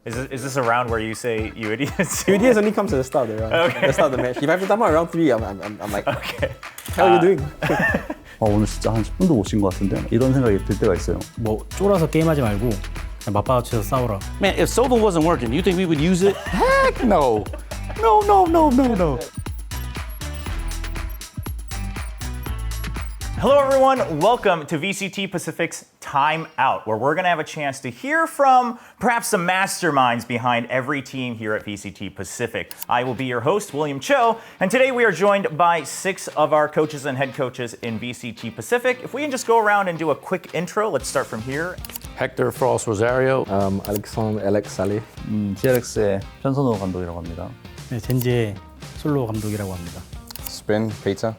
Is this a round where you say you idiots? You idiots only comes at the start of the round. Okay. The start of the match. If I have to time out around 3, I'm like, Okay. how are you doing? 오늘 진짜 한 10분도 못 쉰 것 같은데 이런 생각이 들 때가 있어요. 뭐 쫄아서 게임하지 말고 그냥 맞받아쳐서 싸우라. Man, if Sova wasn't working, you think we would use it? Heck no. No. Hello everyone, welcome to VCT Pacific's Time Out, where we're going to have a chance to hear from perhaps the masterminds behind every team here at VCT Pacific. I will be your host, William Cho, and today we are joined by 6 of our coaches and head coaches in VCT Pacific. If we can just go around and do a quick intro, let's start from here. Hector Frost Rosario. Alex Saleh. TLX의 편선호 감독이라고 합니다. 네, 젠지의 솔로 감독이라고 합니다. Spin, Peter,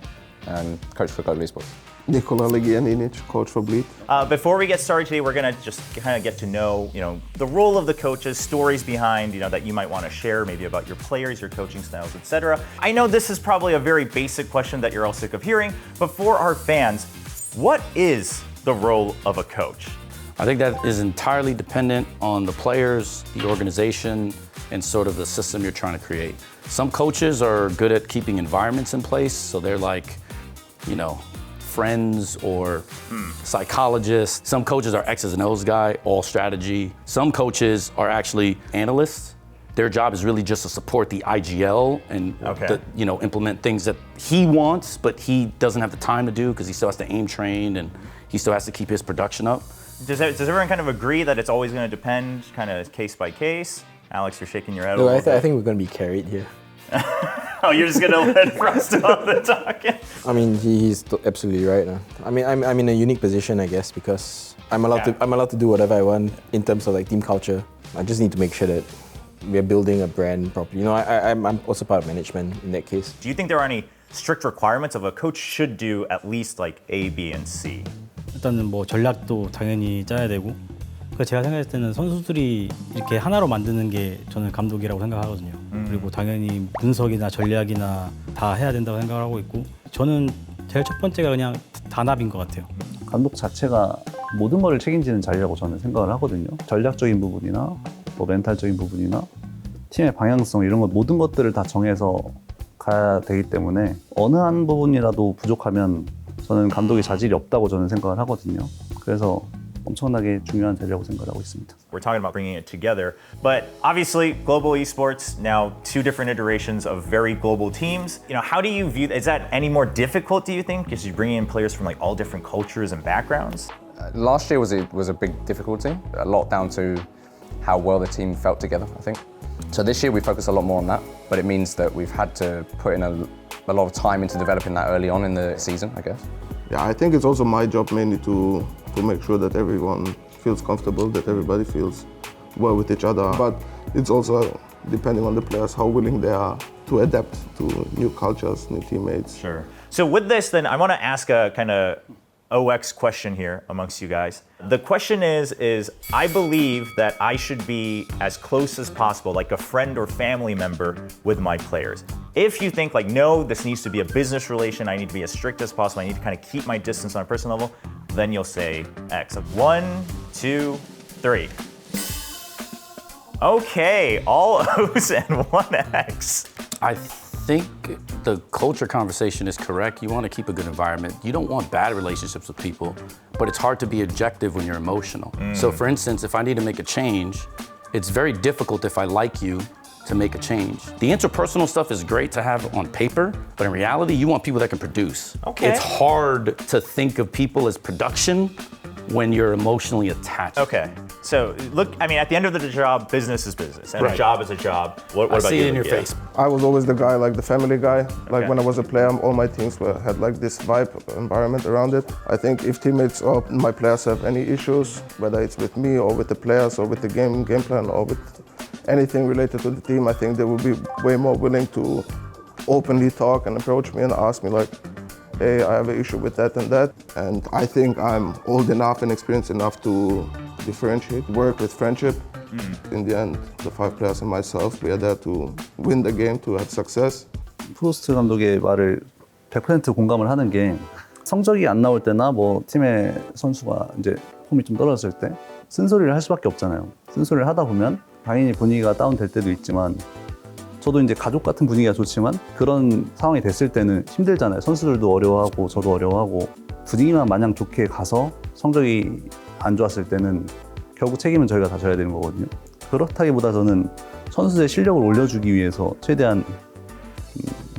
and coach for Global Esports. Nicola Legianinic, coach for Bleed. Before we get started today, we're going to just kind of get to know, the role of the coaches, stories behind, that you might want to share, maybe about your players, your coaching styles, etc. I know this is probably a very basic question that you're all sick of hearing, but for our fans, what is the role of a coach? I think that is entirely dependent on the players, the organization, and sort of the system you're trying to create. Some coaches are good at keeping environments in place, so they're like, friends or psychologists. Some coaches are X's and O's guy, all strategy. Some coaches are actually analysts. Their job is really just to support the IGL and implement things that he wants, but he doesn't have the time to do because he still has to aim train and he still has to keep his production up. Does everyone kind of agree that it's always going to depend kind of case by case? Alex, you're shaking your head a No, little I bit. think we're going to be carried here. Oh, you're just going to let Frost do all the talking? I mean, he's absolutely right. I mean, I'm in a unique position, I guess, because I'm allowed to do whatever I want in terms of like team culture. I just need to make sure that we're building a brand properly. I'm also part of management in that case. Do you think there are any strict requirements of a coach should do at least like A, B, and C? 일단은 뭐 전략도 당연히 짜야 되고. 그러니까 제가 생각했을 때는 선수들이 이렇게 하나로 만드는 게 저는 감독이라고 생각하거든요. 그리고 당연히 분석이나 전략이나 다 해야 된다고 생각을 하고 있고, 저는 제일 첫 번째가 그냥 단합인 것 같아요. 감독 자체가 모든 걸 책임지는 자리라고 저는 생각을 하거든요. 전략적인 부분이나 뭐 멘탈적인 부분이나 팀의 방향성 이런 것 모든 것들을 다 정해서 가야 되기 때문에 어느 한 부분이라도 부족하면 저는 감독이 자질이 없다고 저는 생각을 하거든요. 그래서 엄청나게 중요한 자리라고 생각하고 있습니다. We're talking about bringing it together, but obviously global esports, now 2 different iterations of very global teams. How do you view, is that any more difficult, do you think? Because you're bringing in players from like all different cultures and backgrounds? Last year was a big difficulty, a lot down to how well the team felt together, I think. So this year we focus a lot more on that, but it means that we've had to put in a lot of time into developing that early on in the season, I guess. Yeah, I think it's also my job mainly to make sure that everyone feels comfortable, that everybody feels well with each other. But it's also depending on the players, how willing they are to adapt to new cultures, new teammates. Sure. So with this, then I want to ask a kind of OX question here amongst you guys. The question is I believe that I should be as close as possible, like a friend or family member with my players. If you think like, no, this needs to be a business relation, I need to be as strict as possible, I need to kind of keep my distance on a personal level, then you'll say X. 1, 2, 3. Okay, all O's and 1 X. I think the culture conversation is correct. You want to keep a good environment. You don't want bad relationships with people, but it's hard to be objective when you're emotional. So for instance, if I need to make a change, it's very difficult if I like you to make a change. The interpersonal stuff is great to have on paper, but in reality, you want people that can produce. Okay. It's hard to think of people as production when you're emotionally attached. Okay. So look, I mean, at the end of the job, business is business, and a Right. job is a job. What I about see you? it in your Yeah. face. I was always the guy, like the family guy. Like Okay. when I was a player, all my teams had like this vibe, environment around it. I think if teammates or my players have any issues, whether it's with me or with the players or with the game plan or with anything related to the team, I think they will be way more willing to openly talk and approach me and ask me like, hey, I have an issue with that and that. And I think I'm old enough and experienced enough to differentiate work with friendship. In the end, the 5 players and myself, we are there to win the game, to have success. 프로스트 감독의 말을 100% 공감을 하는 게 성적이 안 나올 때나 뭐 팀의 선수가 이제 폼이 좀 떨어졌을 때 쓴소리를 할 수밖에 없잖아요. 쓴소리를 하다 보면 당연히 분위기가 다운될 때도 있지만 저도 이제 가족 같은 분위기가 좋지만 그런 상황이 됐을 때는 힘들잖아요. 선수들도 어려워하고 저도 어려워하고 분위기만 마냥 좋게 가서 성적이 안 좋았을 때는 결국 책임은 저희가 다 져야 되는 거거든요. 그렇다기보다 저는 선수들의 실력을 올려주기 위해서 최대한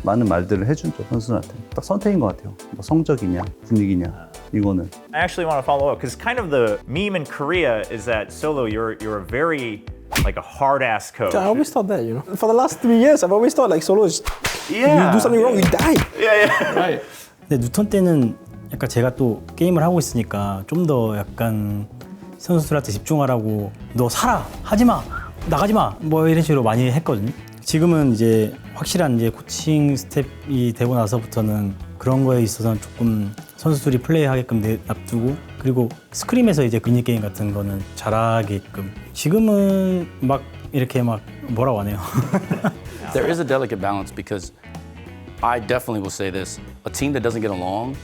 많은 말들을 해준죠, 선수들한테. 딱 선택인 것 같아요. 뭐 성적이냐, 분위기냐, 이거는. I actually want to follow up because kind of the meme in Korea is that Solo, you're a very like a hard ass coach. I always thought that, you know. For the last 3 years, I've always thought like Solo is, you do something wrong, you die. Right. 근데 누턴 때는 약간 제가 또 게임을 하고 있으니까 좀 더 약간 선수들한테 집중하라고 너 살아 하지 마 나가지 마 뭐 이런 식으로 많이 했거든요. 지금은 이제 확실한 이제 코칭 스텝이 되고 나서부터는 그런 거에 있어서는 조금 선수들이 플레이하게끔 놔두고 그리고 스크림에서 이제 미니게임 같은 거는 잘하게끔 지금은 막 이렇게 막 뭐라고 하네요. There is a delicate balance because I definitely will say this, a team that doesn't get along,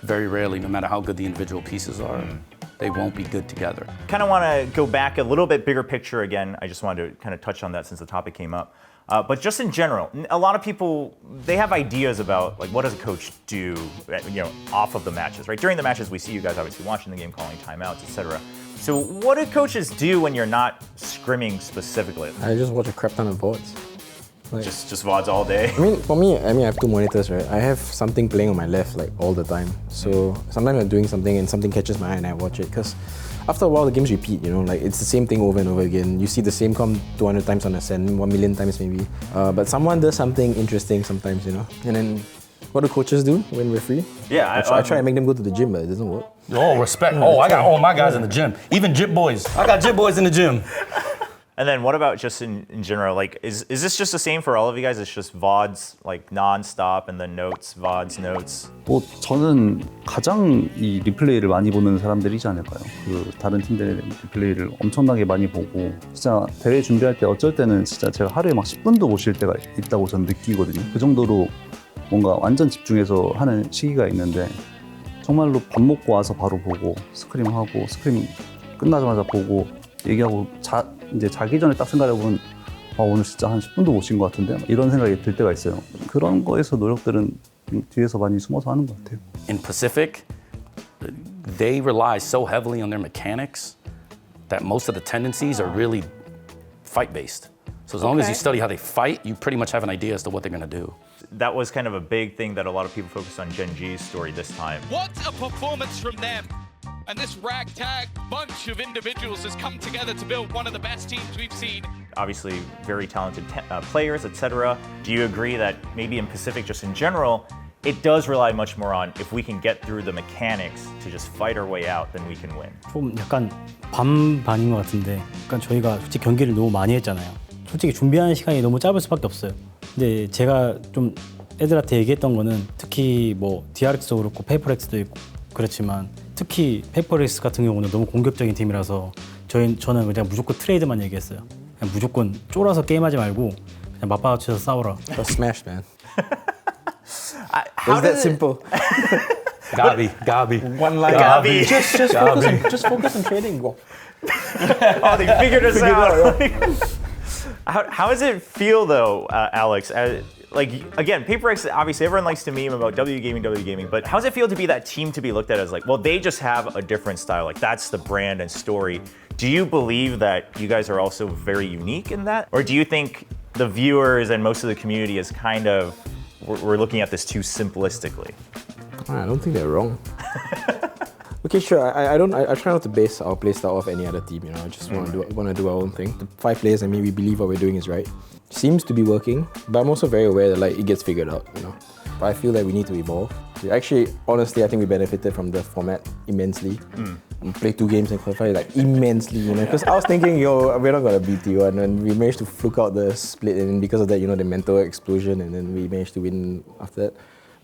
very rarely, no matter how good the individual pieces are, they won't be good together. Kind of want to go back a little bit bigger picture again. I just wanted to kind of touch on that since the topic came up. But just in general, a lot of people, they have ideas about like what does a coach do, you know, off of the matches, right? During the matches, we see you guys obviously watching the game, calling timeouts, etc. So what do coaches do when you're not scrimming specifically? I just watch a crap ton of VODs. Like, Just VODs all day? I mean, for me, I have 2 monitors, right? I have something playing on my left like all the time. So sometimes I'm doing something and something catches my eye and I watch it because after a while the games repeat, you know, like it's the same thing over and over again. You see the same come 200 times on a send, 1 million times maybe. But someone does something interesting sometimes, you know. And then what do coaches do when we're free? Yeah, I try to make them go to the gym, but it doesn't work. Oh, respect. Oh, I got all my guys in the gym. Even Jip boys. I got Jip boys in the gym. And then what about just in general, like is this just the same for all of you guys? It's just VODs like non-stop and then notes, VODs, notes? 뭐 저는 가장 이 리플레이를 많이 보는 사람들이지 않을까요? 그 다른 팀들의 리플레이를 엄청나게 많이 보고 진짜 대회 준비할 때 어쩔 때는 진짜 제가 하루에 막 10분도 못 쉴 때가 있다고 저는 느끼거든요. 그 정도로 뭔가 완전 집중해서 하는 시기가 있는데 정말로 밥 먹고 와서 바로 보고 스크림하고 스크림 끝나자마자 보고 얘기하고 이제 자기 전에 딱 생각해보면 오늘 진짜 한 10분도 못 쉰 것 같은데 이런 생각이 들 때가 있어요. 그런 거에서 노력들은 뒤에서 많이 숨어서 하는 것 같아요. In Pacific, they rely so heavily on their mechanics that most of the tendencies are really fight-based. So as long as you study how they fight, you pretty much have an idea as to what they're gonna do. That was kind of a big thing that a lot of people focused on GenG's story this time. What a performance from them. And this ragtag bunch of individuals has come together to build one of the best teams we've seen. Obviously, very talented players, etc. Do you agree that maybe in Pacific, just in general, it does rely much more on if we can get through the mechanics to just fight our way out, then we can win? 좀 약간 반반인 것 같은데 약간 저희가 솔직히 경기를 너무 많이 했잖아요. 솔직히 준비하는 시간이 너무 짧을 수밖에 없어요. 근데 제가 좀 애들한테 얘기했던 거는 특히 뭐 DRX도 그렇고 페이퍼렉스도 있고 그렇지만 특히 페이퍼렉스 같은 경우는 너무 공격적인 팀이라서 저는 그냥 무조건 트레이드만 얘기했어요. 그냥 무조건 쫄아서 게임하지 말고 그냥 맞받아쳐서 싸워라. Just smash, man. How It's that simple. Gabi. One line. Gabi. Just focus on trading. Go. Oh, they figured us out. How does it feel though, Alex? Like again, PaperX, obviously everyone likes to meme about WGaming, but how does it feel to be that team to be looked at as like, well, they just have a different style, like that's the brand and story. Do you believe that you guys are also very unique in that? Or do you think the viewers and most of the community is kind of, we're looking at this too simplistically? I don't think they're wrong. Okay, sure. I try not to base our playstyle off any other team. You know, I just want to do our own thing. The 5 players, I mean, we believe what we're doing is right. Seems to be working, but I'm also very aware that like it gets figured out. You know, but I feel that we need to evolve. Actually, honestly, I think we benefited from the format immensely. We played 2 games and qualified like immensely. You know, because I was thinking, we're not gonna beat you, and then we managed to fluke out the split, and because of that, you know, the mental explosion, and then we managed to win after that.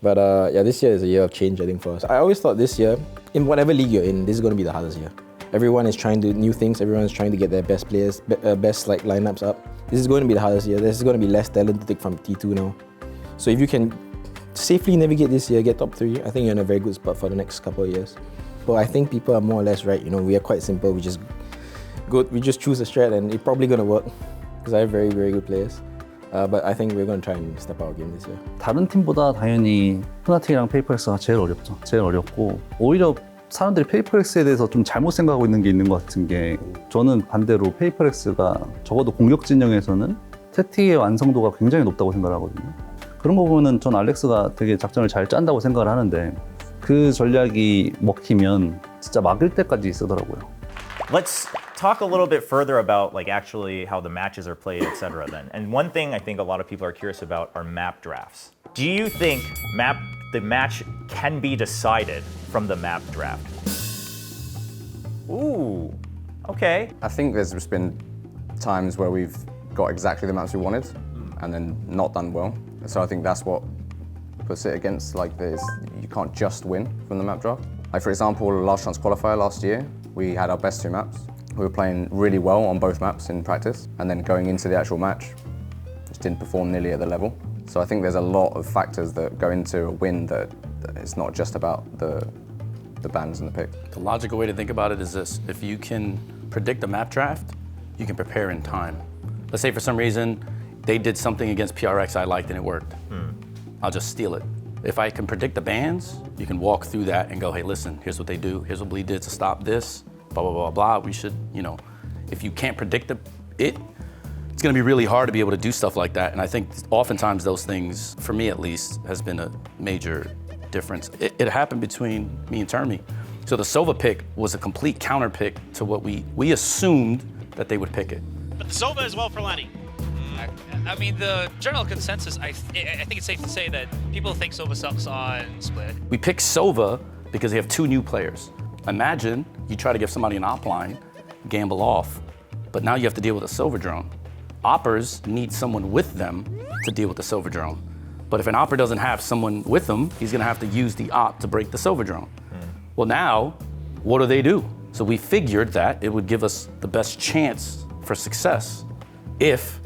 But yeah, this year is a year of change, I think, for us. I always thought this year, in whatever league you're in, this is going to be the hardest year. Everyone is trying to do new things. Everyone is trying to get their best players, best like lineups up. This is going to be the hardest year. There's going to be less talent to take from T2 now. So if you can safely navigate this year, get top 3, I think you're in a very good spot for the next couple of years. But I think people are more or less right. You know, we are quite simple. We just good. We just choose a strat and it's probably gonna work because I have very, very good players. But I think we're gonna try and step our game this year. 다른 팀보다 당연히 푸나틱이랑 페이퍼엑스가 제일 어렵죠. 제일 어렵고 오히려 사람들이 페이퍼엑스에 대해서 좀 잘못 생각하고 있는 게 있는 것 같은 게 저는 반대로 페이퍼엑스가 적어도 공격 진영에서는 태틱의 완성도가 굉장히 높다고 생각을 하거든요. 그런 거 보면은 전 알렉스가 되게 작전을 잘 짠다고 생각을 하는데 그 전략이 먹히면 진짜 막을 때까지 쓰더라고요. Let's talk a little bit further about like actually how the matches are played, etc. Then, and one thing I think a lot of people are curious about are map drafts. Do you think the match can be decided from the map draft? Ooh, okay. I think there's just been times where we've got exactly the maps we wanted and then not done well. So I think that's what puts it against like this. You can't just win from the map draft. Like for example, last chance qualifier last year, we had our best 2 maps. We were playing really well on both maps in practice, and then going into the actual match, just didn't perform nearly at the level. So I think there's a lot of factors that go into a win that it's not just about the bans and the picks. The logical way to think about it is this: if you can predict a map draft, you can prepare in time. Let's say for some reason they did something against PRX I liked and it worked. I'll just steal it. If I can predict the bans, you can walk through that and go, hey, listen, here's what they do. Here's what Bleed did to stop this, blah, blah, blah, blah. We should, if you can't predict it's gonna be really hard to be able to do stuff like that. And I think oftentimes those things, for me at least, has been a major difference. It happened between me and Termi. So the Sova pick was a complete counter pick to what we assumed that they would pick it. But the Sova as well for Lenny. I mean, the general consensus, I think it's safe to say that people think Sova sucks on Split. We picked Sova because they have 2 new players. Imagine you try to give somebody an op line, gamble off, but now you have to deal with a Sova drone. Oppers need someone with them to deal with the Sova drone. But if an opper doesn't have someone with them, he's gonna have to use the op to break the Sova drone. Well now, what do? So we figured that it would give us the best chance for success if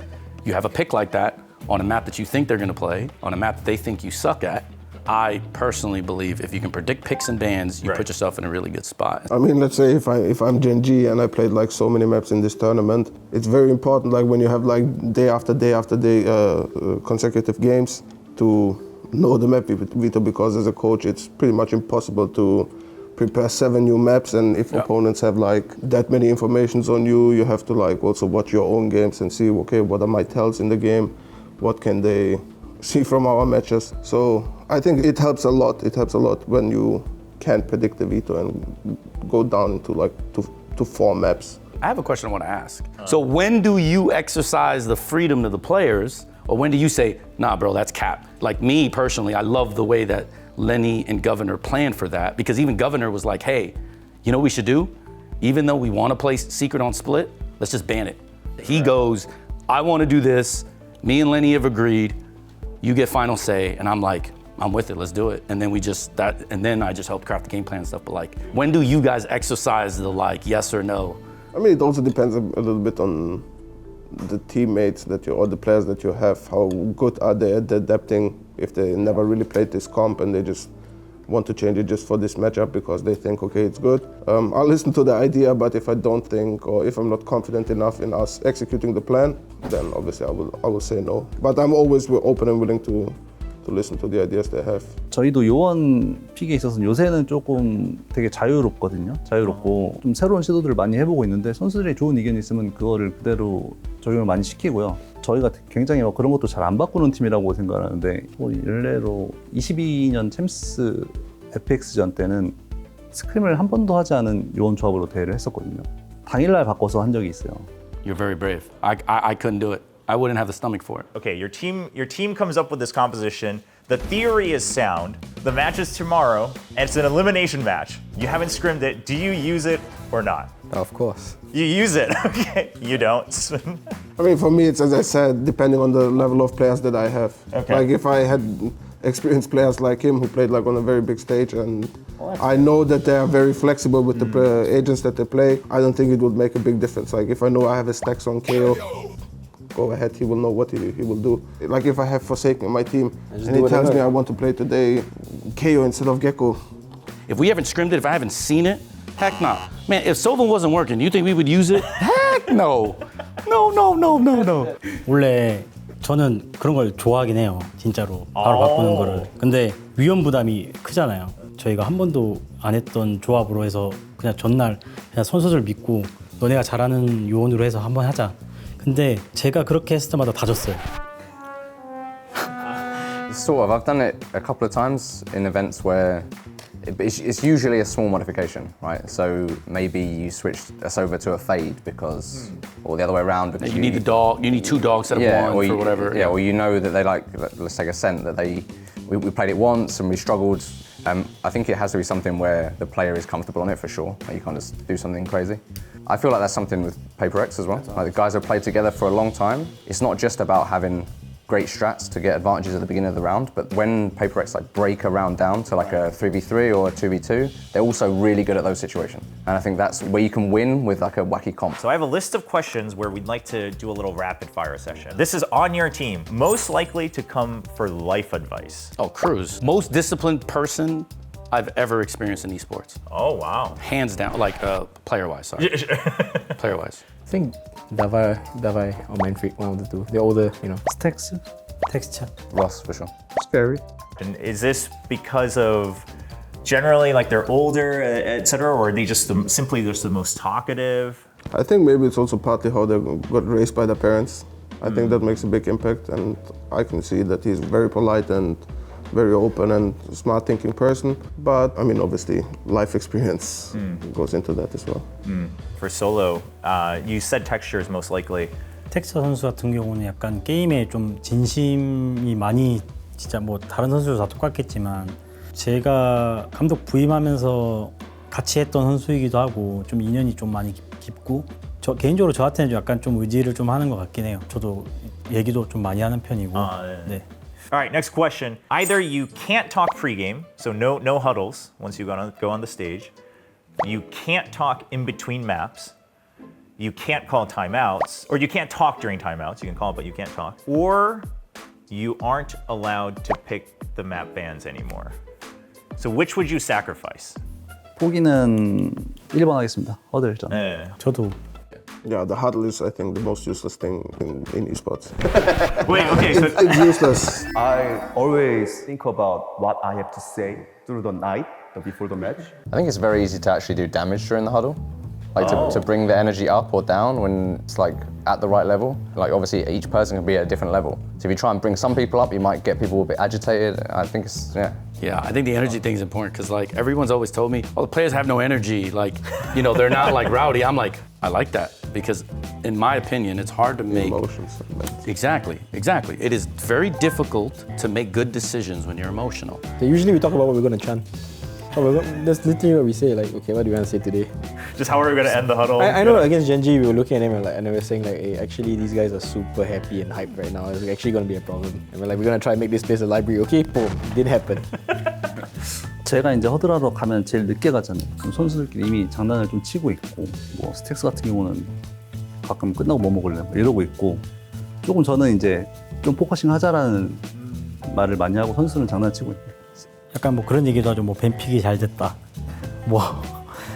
you have a pick like that on a map that you think they're gonna play, on a map that they think you suck at. I personally believe if you can predict picks and bans, you put yourself in a really good spot. I mean, let's say if I'm GenG and I played like so many maps in this tournament, it's very important like when you have like day after day after day consecutive games to know the map veto, because as a coach it's pretty much impossible to prepare 7 new maps, and if opponents have like that many informations on you, you have to like also watch your own games and see, okay, what are my tells in the game, what can they see from our matches. So I think it helps a lot. It helps a lot when you can't predict the veto and go down into like to 4 maps. I have a question I want to ask. So when do you exercise the freedom to the players, or when do you say, nah, bro, that's cap? Like me personally, I love the way that Lenny and Governor planned for that, because even Governor was like, hey, you know what we should do? Even though we want to play Secret on Split, let's just ban it. He goes, I want to do this. Me and Lenny have agreed. You get final say. And I'm like, I'm with it, let's do it. And then and then I just help craft the game plan and stuff. But like, when do you guys exercise the like, yes or no? I mean, it also depends a little bit on the teammates or the players that you have. How good are they at adapting? If they never really played this comp and they just want to change it just for this matchup because they think, okay, it's good. I'll listen to the idea, but if I don't think, or if I'm not confident enough in us executing the plan, then obviously I will say no. But I'm always open and willing to listen to the ideas they have. 저희도 요원 픽에 있어서 요새는 조금 되게 자유롭거든요. 자유롭고 좀 새로운 시도들을 많이 해보고 있는데 선수들이 좋은 의견이 있으면 그거를 그대로 적용을 많이 시키고요. 저희가 굉장히 그런 것도 잘 안 바꾸는 팀이라고 생각하는데 일례로 22년 챔스 FX전 때는 스크림을 한 번도 하지 않은 요원 조합으로 대회를 했었거든요. 당일날 바꿔서 한 적이 있어요. You're very brave. I couldn't do it. I wouldn't have the stomach for it. Okay, your team comes up with this composition. The theory is sound. The match is tomorrow, and it's an elimination match. You haven't scrimmed it. Do you use it or not? Of course. You use it. Okay, you don't. I mean, for me, it's as I said, depending on the level of players that I have. Okay. Like if I had experienced players like him who played like on a very big stage, and I know that they are very flexible with the agents that they play, I don't think it would make a big difference. Like if I know I have a stacks on KO, go ahead, he will know what he will do. Like if I have Forsaken in my team and he tells me I want to play today KO instead of Gecko. If we haven't scrimmed it, if I haven't seen it, Heck no. Man, if Sylvan wasn't working, you think we would use it? Heck no. No. 원래 저는 그런 걸 좋아하긴 해요. 진짜로 바로 바꾸는 거를. 근데 위험 부담이 크잖아요. 저희가 한 번도 안 했던 조합으로 해서 그냥 전날 그냥 선수들 믿고 너네가 잘하는 요원으로 해서 한번 하자. 근데 제가 그렇게 했을 때마다 다 졌어요. Sort of. I've done it a couple of times in events where it's usually a small modification, right? So maybe you switch us over to a fade because, or the other way around because You need the dog. You need 2 dogs instead of 1 or for whatever. Yeah, or you know that they like. Let's take Ascent that we played it once and we struggled. I think it has to be something where the player is comfortable on it for sure. Like you can't just do something crazy. I feel like that's something with Paper X as well. Like the guys have played together for a long time. It's not just about having great strats to get advantages at the beginning of the round, but when Paper X like break a round down to like a 3v3 or a 2v2, they're also really good at those situations. And I think that's where you can win with like a wacky comp. So I have a list of questions where we'd like to do a little rapid fire session. This is on your team. Most likely to come for life advice. Oh, Cruz. Most disciplined person I've ever experienced in esports. Oh, wow. Hands down, like player-wise, sorry. Player-wise. I think Davai or Mindfreak, one of the two. They're older, you know. 스택스? 텍스처. Ross for sure. Scary. And is this because of generally like they're older, etc., or are they just simply just the most talkative? I think maybe it's also partly how they got raised by their parents. I think that makes a big impact, and I can see that he's very polite and very open and smart thinking person. But I mean, obviously, life experience goes into that as well. For solo, you said texture is most likely. 텍스처 선수 같은 경우는 약간 게임에 좀 진심이 많이 진짜 뭐 다른 선수도 다 똑같겠지만 제가 감독 부임하면서 같이 했던 선수이기도 하고 좀 인연이 좀 많이 깊고 저 개인적으로 저한테는 약간 좀 의지를 좀 하는 것 같긴 해요. 저도 얘기도 좀 많이 하는 편이고. 네. All right, next question. Either you can't talk pregame, so no huddles once you go on the stage. You can't talk in between maps. You can't call timeouts, or you can't talk during timeouts. You can call it, but you can't talk. Or you aren't allowed to pick the map bans anymore. So which would you sacrifice? 포기는 1번 하겠습니다. 허들 전. 네. 저도 Yeah, the huddle is, I think, the most useless thing in esports. Wait, okay, so It's useless. I always think about what I have to say through the night before the match. I think it's very easy to actually do damage during the huddle. Like to bring the energy up or down when it's like at the right level. Like obviously each person can be at a different level. So if you try and bring some people up, you might get people a bit agitated. I think it's, yeah. Yeah, I think the energy thing is important because like everyone's always told me, oh, the players have no energy. Like, you know, they're not like rowdy. I'm like, I like that because in my opinion, it's hard to make. Emotions. Exactly. It is very difficult to make good decisions when you're emotional. Usually we talk about what we're gonna chant. That's literally what we say, like, okay, what do you want to say today? just how are we going to end the huddle? I know against GenG, we were looking at him and we were saying like, hey, actually these guys are super happy and hyped right now. It's actually going to be a problem. And we're like, we're going to try and make this place a library. Okay, boom, didn't happen. 제가 이제 허드하러 가면 제일 늦게 가잖아요. 그럼 선수들끼리 이미 장난을 좀 치고 있고, 뭐 스택스 같은 경우는 가끔 끝나고 뭐 먹을래 이러고 있고, 조금 저는 이제 좀 포커싱 하자라는 말을 많이 하고 선수는 장난치고 있고. 약간 뭐 그런 얘기도 하죠. 뭐 뱀픽이 잘 됐다. 뭐.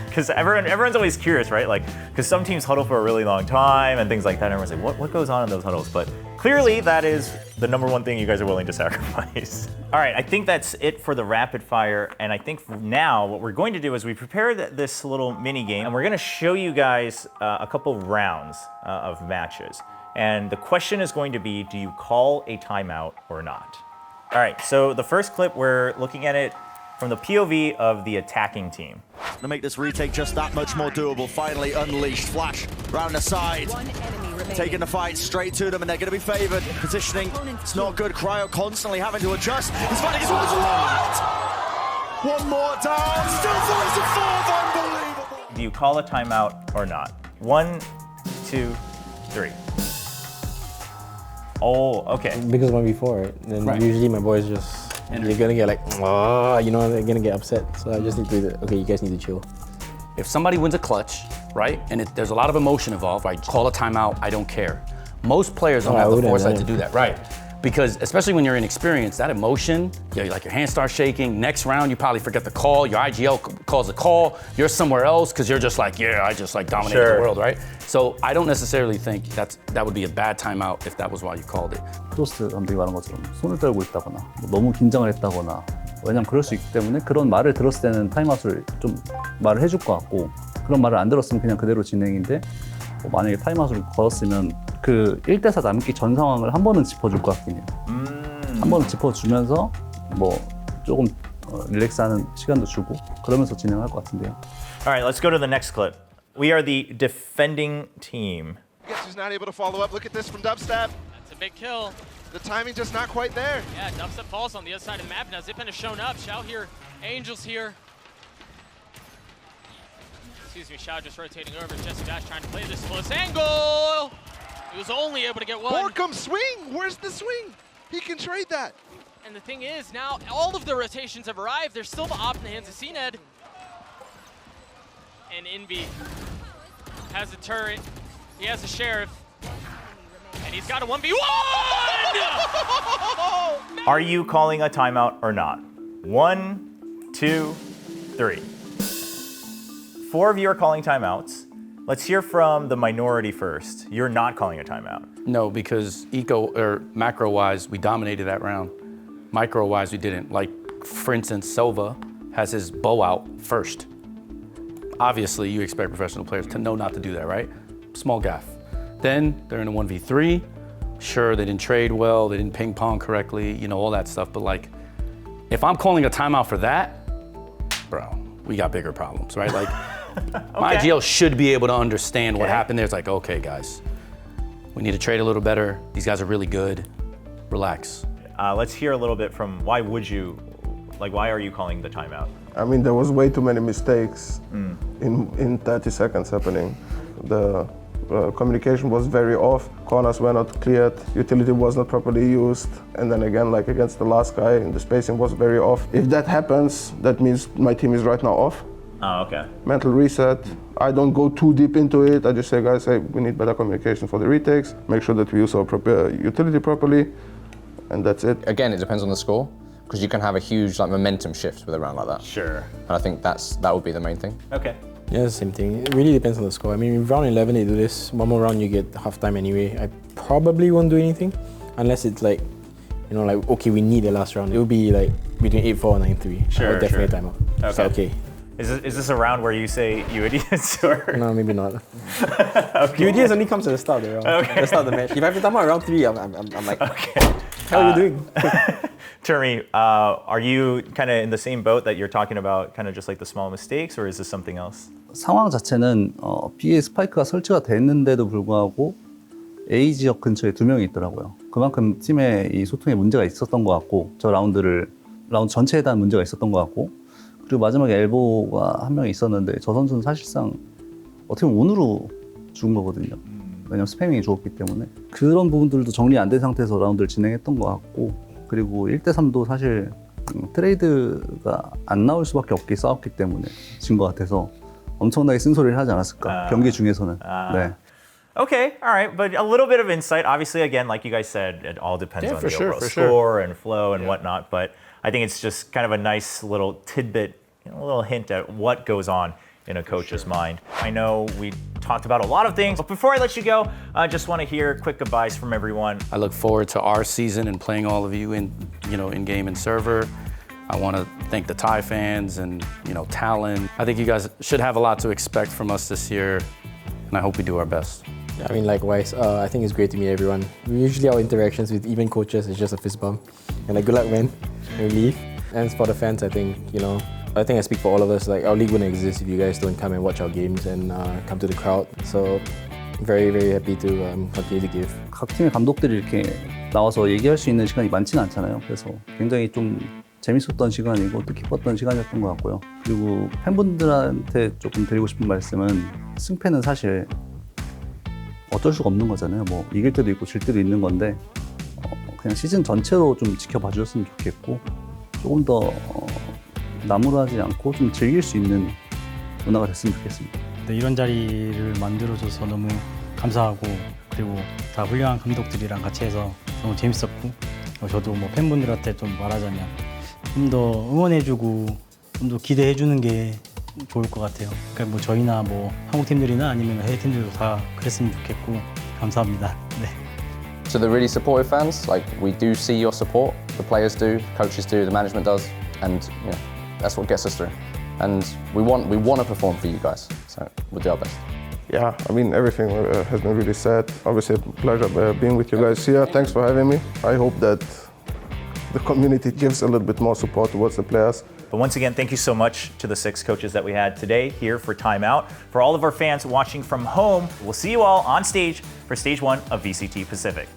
Because everyone's always curious, right? Like, because some teams huddle for a really long time and things like that. And everyone's like, what goes on in those huddles? But clearly, that is the number one thing you guys are willing to sacrifice. All right, I think that's it for the rapid fire. And I think now what we're going to do is we prepared this little mini game, and we're going to show you guys a couple rounds of matches. And the question is going to be, do you call a timeout or not? All right, so the first clip, we're looking at it from the POV of the attacking team. To make this retake just that much more doable. Finally unleashed. Flash round the side. Taking the fight straight to them, and they're going to be favored. Positioning, it's not good. Cryo constantly having to adjust. He's finding his way to left. One more down. Still finds a fourth. Unbelievable. Do you call a timeout or not? 1, 2, 3. Oh, okay. Because 1v4, right? Then usually my boys just, you're gonna get like, you know, they're gonna get upset. So I just need to, okay, you guys need to chill. If somebody wins a clutch, right, and there's a lot of emotion involved, right, call a timeout, I don't care. Most players don't have the foresight to do that, right? Because especially when you're inexperienced, that emotion, like your hands start shaking. Next round, you probably forget the call. Your IGL calls a call. You're somewhere else because you're just like, yeah, I just like dominated the world, right? So I don't necessarily think that would be a bad timeout if that was why you called it. 프로스트 감독이 말한 것처럼 손을 떨고 있다거나 뭐 너무 긴장을 했다거나 왜냐면 그럴 수 있기 때문에 그런 말을 들었을 때는 타임아웃을 좀 말을 해줄 것 같고 그런 말을 안 들었으면 그냥 그대로 진행인데 뭐 만약에 타임아웃을 걸었으면 그 1대4 남기 전 상황을 한 번은 짚어줄 것 같긴 해요. 한 번은 짚어주면서 뭐 조금 릴렉스하는 시간도 주고 그러면서 진행할 것 같은데요. All right, let's go to the next clip. We are the defending team. Guess who's not able to follow up? Look at this from Dubstep. That's a big kill. The timing just not quite there. Yeah, Dubstep falls on the other side of the map now. Zippen has shown up. Xiao here, Angel's here. Excuse me, Xiao just rotating over. Jesse Dash trying to play this close angle. He was only able to get one. Borkum swing! Where's the swing? He can trade that. And the thing is, now all of the rotations have arrived. There's still the op in the hands of CNED. And Envy has a turret. He has a sheriff. And he's got a 1v1! Are you calling a timeout or not? 1, 2, 3. 4 of you are calling timeouts. Let's hear from the minority first. You're not calling a timeout. No, because macro-wise, we dominated that round. Micro-wise, we didn't. Like, for instance, Silva has his bow out first. Obviously, you expect professional players to know not to do that, right? Small gaff. Then they're in a 1v3. Sure, they didn't trade well, they didn't ping pong correctly, you know, all that stuff. But like, if I'm calling a timeout for that, bro, we got bigger problems, right? Like, my IGL should be able to understand what happened there. It's like, okay, guys, we need to trade a little better. These guys are really good. Relax. Let's hear a little bit from why are you calling the timeout? I mean, there was way too many mistakes in 30 seconds happening. The communication was very off, corners were not cleared, utility was not properly used, and then again, like against the last guy, the spacing was very off. If that happens, that means my team is right now off. Oh, okay. Mental reset. I don't go too deep into it. I just say, guys, hey, we need better communication for the retakes, make sure that we use our utility properly, and that's it. Again, it depends on the score, because you can have a huge momentum shift with a round like that. Sure. And I think that would be the main thing. Okay. Yeah, it's the same thing. It really depends on the score. I mean, in round 11, they do this. One more round, you get halftime anyway. I probably won't do anything, unless it's like, you know, like, okay, we need the last round. It will be like between 8-4 and 9-3. Sure, I would definitely sure. time out. Okay. So, okay. Is this a round where you say you idiots or? No, maybe not. You idiots only comes at the start of the round. Okay. The start of the match. If I have to time out round 3, I'm like, okay. How are you doing? Termi, are you kind of in the same boat that you're talking about, kind of just like the small mistakes, or is this something else? 상황 자체는 B에 스파이크가 설치가 됐는데도 불구하고 A 지역 근처에 2명이 있더라고요. 그만큼 팀에 이 소통에 문제가 있었던 것 같고 저 라운드 전체에 대한 문제가 있었던 것 같고 그리고 마지막에 엘보가 한 명 있었는데 저 선수는 사실상 어떻게 보면 운으로 죽은 거거든요. 왜냐면 스패밍이 좋았기 때문에 그런 부분들도 정리 안 된 상태에서 라운드를 진행했던 것 같고 그리고 1대3도 사실 트레이드가 안 나올 수밖에 없게 싸웠기 때문에 진 것 같아서 엄청나게 쓴소리를 하지 않았을까 경기 중에서는. 네. Okay, all right, but a little bit of insight. Obviously, again, like you guys said, it all depends on the overall score and flow and whatnot. But I think it's just kind of a nice little tidbit, a little hint at what goes on in a coach's mind. I know we talked about a lot of things, but before I let you go, I just want to hear quick goodbyes from everyone. I look forward to our season and playing all of you in game and server. I want to thank the Thai fans and Talon. I think you guys should have a lot to expect from us this year, and I hope we do our best. Yeah, I mean, likewise. I think it's great to meet everyone. Usually our interactions with even coaches is just a fist bump. And like, good luck, man. And we leave. And for the fans, I think, I think I speak for all of us. Like, our league wouldn't exist if you guys don't come and watch our games and come to the crowd. So, very, very happy to continue to give. 각 팀의 감독들이 이렇게 나와서 얘기할 수 있는 시간이 많지는 않잖아요. 그래서 굉장히 좀 재밌었던 시간이고 뜻깊었던 시간이었던 것 같고요. 그리고 팬분들한테 조금 드리고 싶은 말씀은 승패는 사실 어쩔 수가 없는 거잖아요. 뭐 이길 때도 있고 질 때도 있는 건데 그냥 시즌 전체로 좀 지켜봐 주셨으면 좋겠고 조금 더 나무라지 않고 좀 즐길 수 있는 문화가 됐으면 좋겠습니다. 네, 이런 자리를 만들어줘서 너무 감사하고 그리고 다 훌륭한 감독들이랑 같이 해서 너무 재밌었고 저도 뭐 팬분들한테 좀 말하자면 좀 더 응원해주고 좀 더 기대해주는 게 좋을 것 같아요. 그러니까 뭐 저희나 뭐 한국 팀들이나 아니면 해외 팀들도 다 그랬으면 좋겠고 감사합니다. 네. To the really supportive fans, like we do see your support. The players do, coaches do, the management does, and you know, that's what gets us through. And we want to perform for you guys, so we'll do our best. Yeah, I mean, everything has been really said. Obviously, a pleasure being with you guys here. Thanks for having me. I hope that the community gives a little bit more support towards the players. But once again, thank you so much to the 6 coaches that we had today here for Timeout. For all of our fans watching from home, we'll see you all on stage for Stage 1 of VCT Pacific.